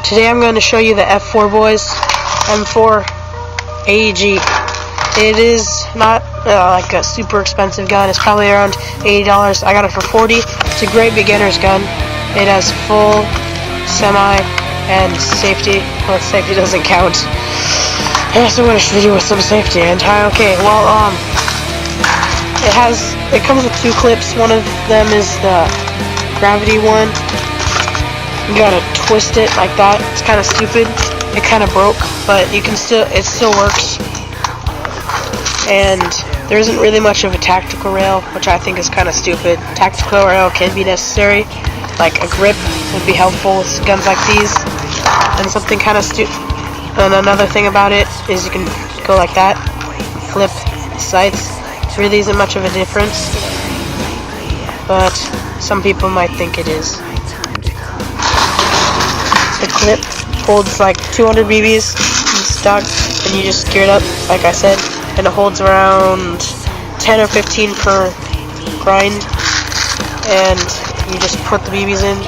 Today I'm going to show you the f4boys M4 AEG. It is not like a super expensive gun. It's probably around $80. I got it for $40. It's a great beginner's gun. It has full semi and safety. Well, safety doesn't count. Yes, I'm going to show you with some safety. Okay, well, it comes with two clips. One of them is the gravity one. You gotta twist it like that. It's kind of stupid. It kind of broke, but it still works. And there isn't really much of a tactical rail, which I think is kind of stupid. Tactical rail can be necessary. Like a grip would be helpful with guns like these. And something kind of stupid. And another thing about it is you can go like that, flip the sights. There really isn't much of a difference, but some people might think it is. The clip holds like 200 BBs in stock, and you just gear it up, like I said, and it holds around 10 or 15 per grind, and you just put the BBs in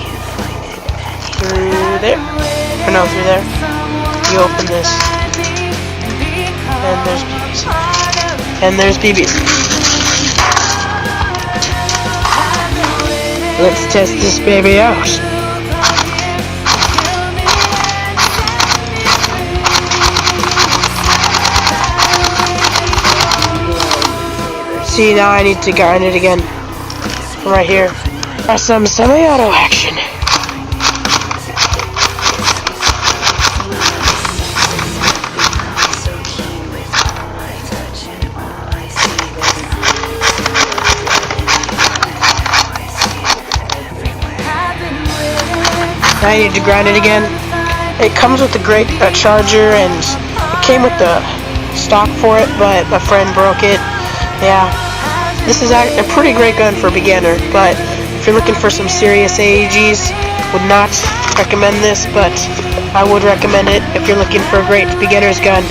through there, or no, through there. You open this, and there's BBs, and there's BBs. Let's test this baby out. See, now I need to grind it again. Right here. That's some semi-auto action. Now I need to grind it again. It comes with a great charger, and it came with the stock for it, but my friend broke it. Yeah, this is a pretty great gun for a beginner, but if you're looking for some serious AEGs, would not recommend this, but I would recommend it if you're looking for a great beginner's gun,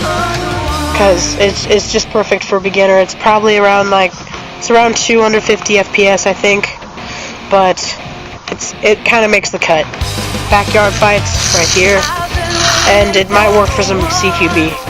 because it's just perfect for a beginner. It's probably around it's around 250 FPS, I think, but it kind of makes the cut. Backyard fights right here, and it might work for some CQB.